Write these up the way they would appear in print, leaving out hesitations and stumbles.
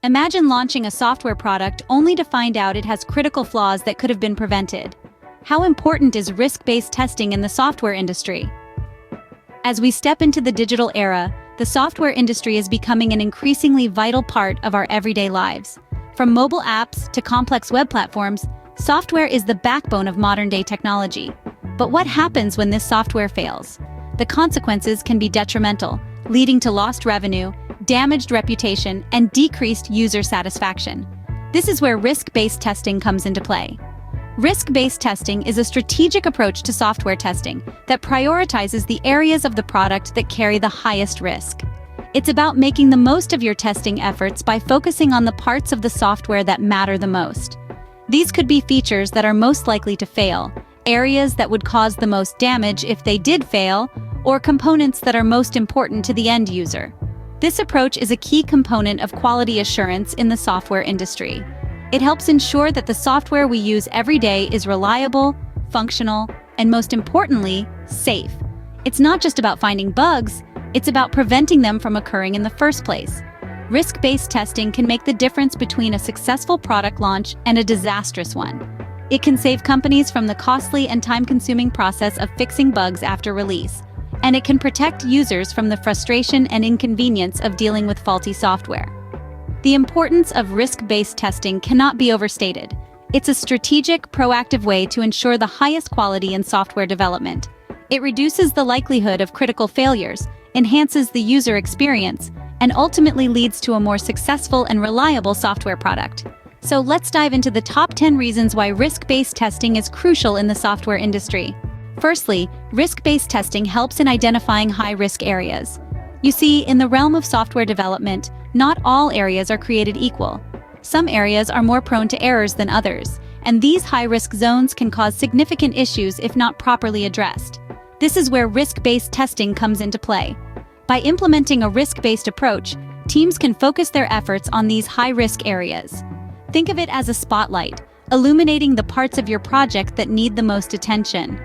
Imagine launching a software product only to find out it has critical flaws that could have been prevented. How important is risk-based testing in the software industry? As we step into the digital era, the software industry is becoming an increasingly vital part of our everyday lives. From mobile apps to complex web platforms, software is the backbone of modern-day technology. But what happens when this software fails? The consequences can be detrimental, leading to lost revenue, damaged reputation, and decreased user satisfaction. This is where risk-based testing comes into play. Risk-based testing is a strategic approach to software testing that prioritizes the areas of the product that carry the highest risk. It's about making the most of your testing efforts by focusing on the parts of the software that matter the most. These could be features that are most likely to fail, areas that would cause the most damage if they did fail, or components that are most important to the end user. This approach is a key component of quality assurance in the software industry. It helps ensure that the software we use every day is reliable, functional, and most importantly, safe. It's not just about finding bugs, it's about preventing them from occurring in the first place. Risk-based testing can make the difference between a successful product launch and a disastrous one. It can save companies from the costly and time-consuming process of fixing bugs after release, and it can protect users from the frustration and inconvenience of dealing with faulty software. The importance of risk-based testing cannot be overstated. It's a strategic, proactive way to ensure the highest quality in software development. It reduces the likelihood of critical failures, enhances the user experience, and ultimately leads to a more successful and reliable software product. So let's dive into the top 10 reasons why risk-based testing is crucial in the software industry. Firstly, risk-based testing helps in identifying high-risk areas. You see, in the realm of software development, not all areas are created equal. Some areas are more prone to errors than others, and these high-risk zones can cause significant issues if not properly addressed. This is where risk-based testing comes into play. By implementing a risk-based approach, teams can focus their efforts on these high-risk areas. Think of it as a spotlight, illuminating the parts of your project that need the most attention.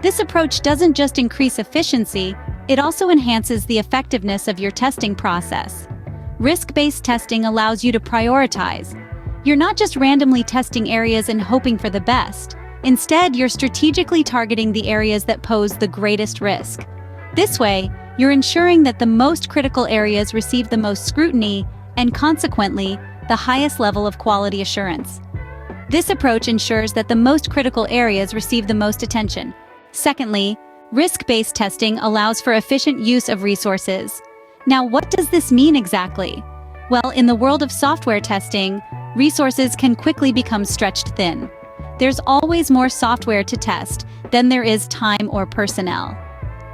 This approach doesn't just increase efficiency, it also enhances the effectiveness of your testing process. Risk-based testing allows you to prioritize. You're not just randomly testing areas and hoping for the best. Instead, you're strategically targeting the areas that pose the greatest risk. This way, you're ensuring that the most critical areas receive the most scrutiny and, consequently, the highest level of quality assurance. This approach ensures that the most critical areas receive the most attention. Secondly, risk-based testing allows for efficient use of resources. Now, what does this mean exactly? Well, in the world of software testing, resources can quickly become stretched thin. There's always more software to test than there is time or personnel.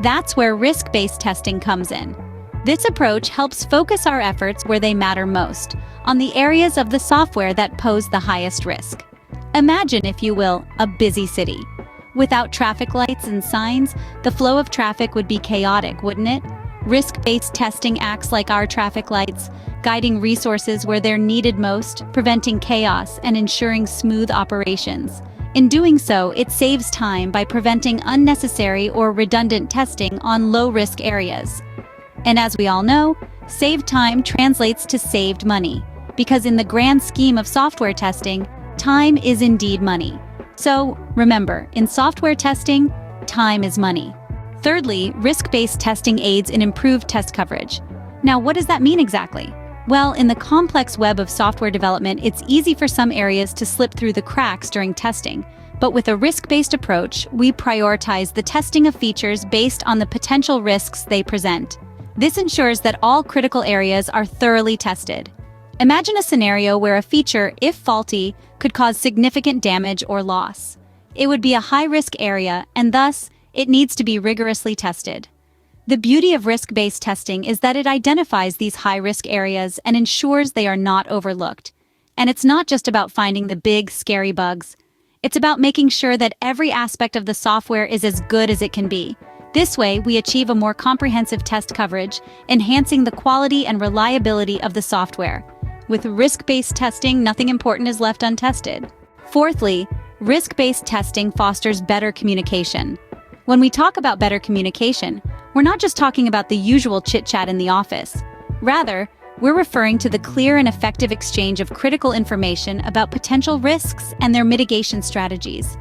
That's where risk-based testing comes in. This approach helps focus our efforts where they matter most, on the areas of the software that pose the highest risk. Imagine, if you will, a busy city. Without traffic lights and signs, the flow of traffic would be chaotic, wouldn't it? Risk-based testing acts like our traffic lights, guiding resources where they're needed most, preventing chaos and ensuring smooth operations. In doing so, it saves time by preventing unnecessary or redundant testing on low-risk areas. And as we all know, saved time translates to saved money, because in the grand scheme of software testing, time is indeed money. So, remember, in software testing, time is money. Thirdly, risk-based testing aids in improved test coverage. Now, what does that mean exactly? Well, in the complex web of software development, it's easy for some areas to slip through the cracks during testing. But with a risk-based approach, we prioritize the testing of features based on the potential risks they present. This ensures that all critical areas are thoroughly tested. Imagine a scenario where a feature, if faulty, could cause significant damage or loss. It would be a high-risk area, and thus, it needs to be rigorously tested. The beauty of risk-based testing is that it identifies these high-risk areas and ensures they are not overlooked. And it's not just about finding the big, scary bugs. It's about making sure that every aspect of the software is as good as it can be. This way, we achieve a more comprehensive test coverage, enhancing the quality and reliability of the software. With risk-based testing, nothing important is left untested. Fourthly, risk-based testing fosters better communication. When we talk about better communication, we're not just talking about the usual chit-chat in the office. Rather, we're referring to the clear and effective exchange of critical information about potential risks and their mitigation strategies.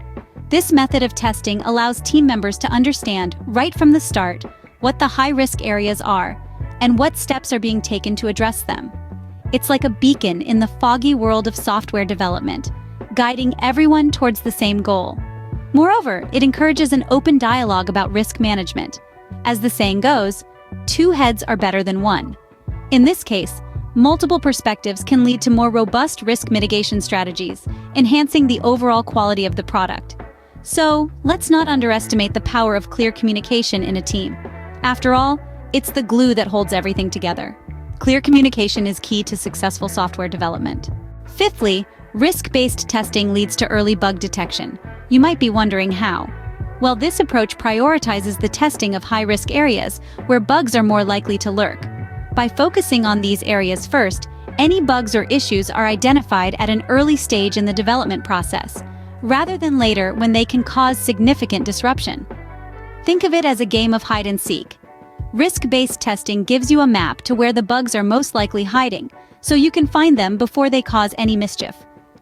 This method of testing allows team members to understand, right from the start, what the high-risk areas are and what steps are being taken to address them. It's like a beacon in the foggy world of software development, guiding everyone towards the same goal. Moreover, it encourages an open dialogue about risk management. As the saying goes, two heads are better than one. In this case, multiple perspectives can lead to more robust risk mitigation strategies, enhancing the overall quality of the product. So, let's not underestimate the power of clear communication in a team. After all, it's the glue that holds everything together. Clear communication is key to successful software development. Fifthly, risk-based testing leads to early bug detection. You might be wondering how. Well, this approach prioritizes the testing of high-risk areas where bugs are more likely to lurk. By focusing on these areas first, any bugs or issues are identified at an early stage in the development process, rather than later when they can cause significant disruption. Think of it as a game of hide and seek. Risk-based testing gives you a map to where the bugs are most likely hiding, so you can find them before they cause any mischief.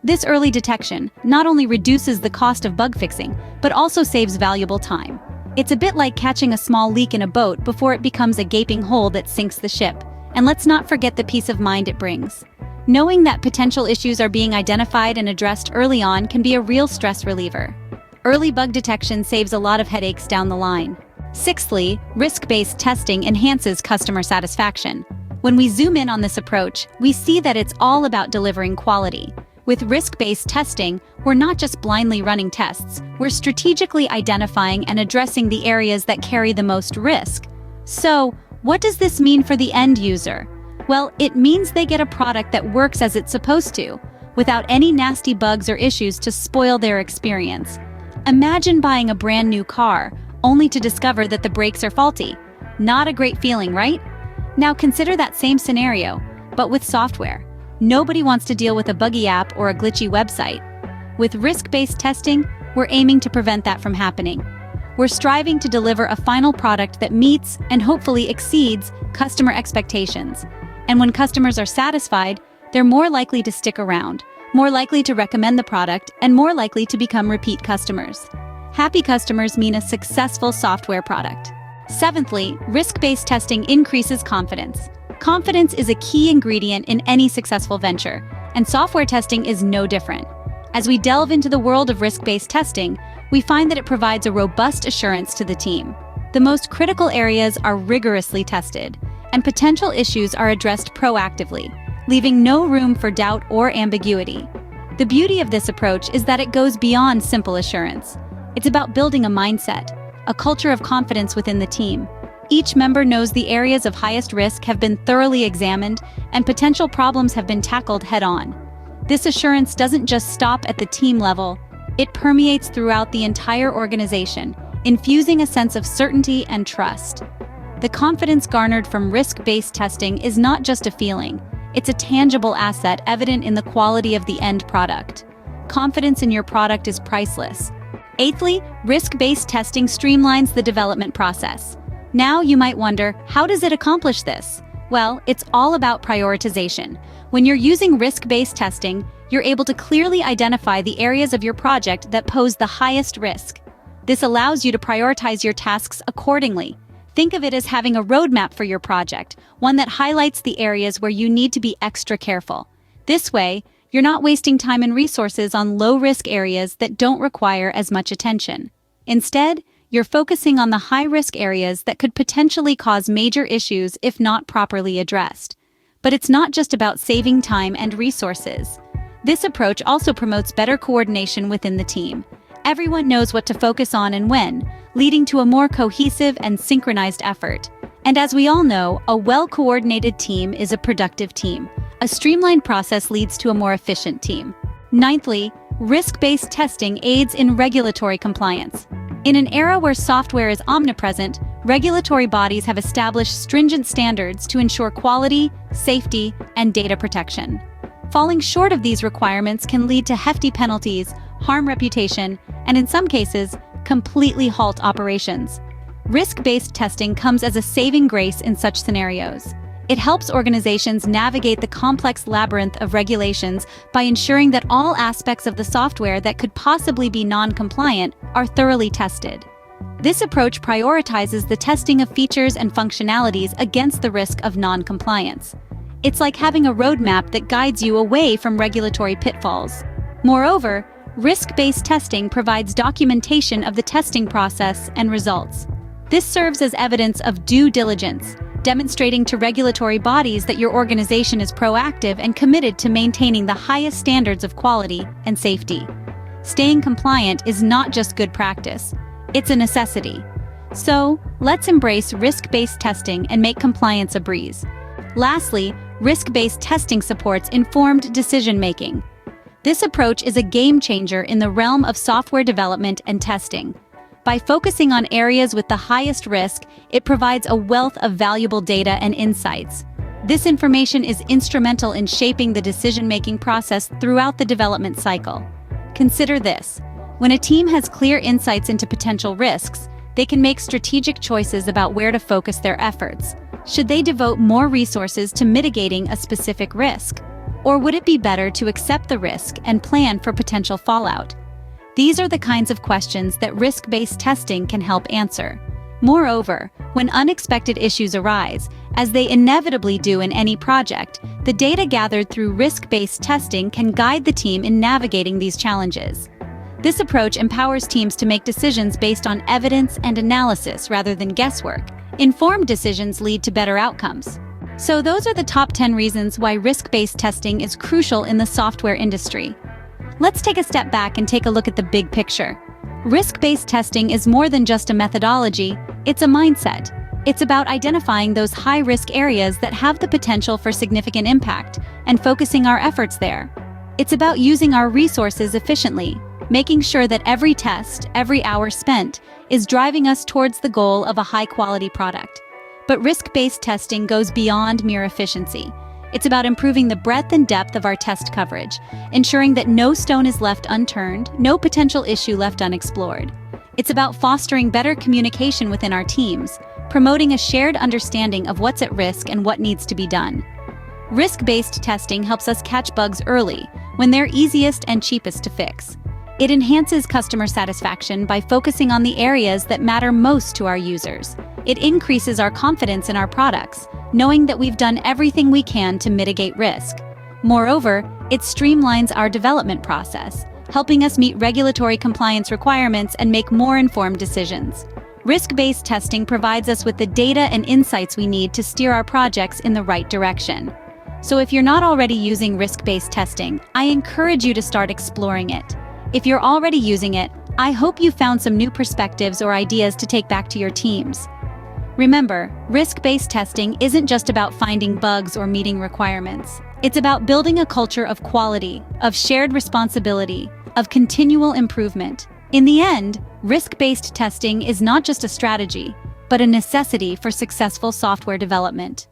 This early detection not only reduces the cost of bug fixing, but also saves valuable time. It's a bit like catching a small leak in a boat before it becomes a gaping hole that sinks the ship. And let's not forget the peace of mind it brings. Knowing that potential issues are being identified and addressed early on can be a real stress reliever. Early bug detection saves a lot of headaches down the line. Sixthly, risk-based testing enhances customer satisfaction. When we zoom in on this approach, we see that it's all about delivering quality. With risk-based testing, we're not just blindly running tests, we're strategically identifying and addressing the areas that carry the most risk. So, what does this mean for the end user? Well, it means they get a product that works as it's supposed to, without any nasty bugs or issues to spoil their experience. Imagine buying a brand new car, only to discover that the brakes are faulty. Not a great feeling, right? Now consider that same scenario, but with software. Nobody wants to deal with a buggy app or a glitchy website. With risk-based testing, we're aiming to prevent that from happening. We're striving to deliver a final product that meets and hopefully exceeds customer expectations. And when customers are satisfied, they're more likely to stick around, more likely to recommend the product, and more likely to become repeat customers. Happy customers mean a successful software product. Seventhly, risk-based testing increases confidence. Confidence is a key ingredient in any successful venture, and software testing is no different. As we delve into the world of risk-based testing, we find that it provides a robust assurance to the team. The most critical areas are rigorously tested, and potential issues are addressed proactively, leaving no room for doubt or ambiguity. The beauty of this approach is that it goes beyond simple assurance. It's about building a mindset, a culture of confidence within the team. Each member knows the areas of highest risk have been thoroughly examined and potential problems have been tackled head-on. This assurance doesn't just stop at the team level, it permeates throughout the entire organization, infusing a sense of certainty and trust. The confidence garnered from risk-based testing is not just a feeling, it's a tangible asset evident in the quality of the end product. Confidence in your product is priceless. Eighthly, risk-based testing streamlines the development process. Now you might wonder, how does it accomplish this? Well, it's all about prioritization. When you're using risk-based testing, you're able to clearly identify the areas of your project that pose the highest risk. This allows you to prioritize your tasks accordingly. Think of it as having a roadmap for your project, one that highlights the areas where you need to be extra careful. This way, you're not wasting time and resources on low-risk areas that don't require as much attention. Instead, you're focusing on the high-risk areas that could potentially cause major issues if not properly addressed. But it's not just about saving time and resources. This approach also promotes better coordination within the team. Everyone knows what to focus on and when, leading to a more cohesive and synchronized effort. And as we all know, a well-coordinated team is a productive team. A streamlined process leads to a more efficient team. Ninthly, risk-based testing aids in regulatory compliance. In an era where software is omnipresent, regulatory bodies have established stringent standards to ensure quality, safety, and data protection. Falling short of these requirements can lead to hefty penalties, harm reputation, and in some cases, completely halt operations. Risk-based testing comes as a saving grace in such scenarios. It helps organizations navigate the complex labyrinth of regulations by ensuring that all aspects of the software that could possibly be non-compliant are thoroughly tested. This approach prioritizes the testing of features and functionalities against the risk of non-compliance. It's like having a roadmap that guides you away from regulatory pitfalls. Moreover, risk-based testing provides documentation of the testing process and results. This serves as evidence of due diligence, demonstrating to regulatory bodies that your organization is proactive and committed to maintaining the highest standards of quality and safety. Staying compliant is not just good practice, it's a necessity. So, let's embrace risk-based testing and make compliance a breeze. Lastly, risk-based testing supports informed decision-making. This approach is a game-changer in the realm of software development and testing. By focusing on areas with the highest risk, it provides a wealth of valuable data and insights. This information is instrumental in shaping the decision-making process throughout the development cycle. Consider this. When a team has clear insights into potential risks, they can make strategic choices about where to focus their efforts. Should they devote more resources to mitigating a specific risk? Or would it be better to accept the risk and plan for potential fallout? These are the kinds of questions that risk-based testing can help answer. Moreover, when unexpected issues arise, as they inevitably do in any project, the data gathered through risk-based testing can guide the team in navigating these challenges. This approach empowers teams to make decisions based on evidence and analysis rather than guesswork. Informed decisions lead to better outcomes. So those are the top 10 reasons why risk-based testing is crucial in the software industry. Let's take a step back and take a look at the big picture. Risk-based testing is more than just a methodology, it's a mindset. It's about identifying those high-risk areas that have the potential for significant impact and focusing our efforts there. It's about using our resources efficiently, making sure that every test, every hour spent, is driving us towards the goal of a high-quality product. But risk-based testing goes beyond mere efficiency. It's about improving the breadth and depth of our test coverage, ensuring that no stone is left unturned, no potential issue left unexplored. It's about fostering better communication within our teams, promoting a shared understanding of what's at risk and what needs to be done. Risk-based testing helps us catch bugs early, when they're easiest and cheapest to fix. It enhances customer satisfaction by focusing on the areas that matter most to our users. It increases our confidence in our products, knowing that we've done everything we can to mitigate risk. Moreover, it streamlines our development process, helping us meet regulatory compliance requirements and make more informed decisions. Risk-based testing provides us with the data and insights we need to steer our projects in the right direction. So if you're not already using risk-based testing, I encourage you to start exploring it. If you're already using it, I hope you found some new perspectives or ideas to take back to your teams. Remember, risk-based testing isn't just about finding bugs or meeting requirements. It's about building a culture of quality, of shared responsibility, of continual improvement. In the end, risk-based testing is not just a strategy, but a necessity for successful software development.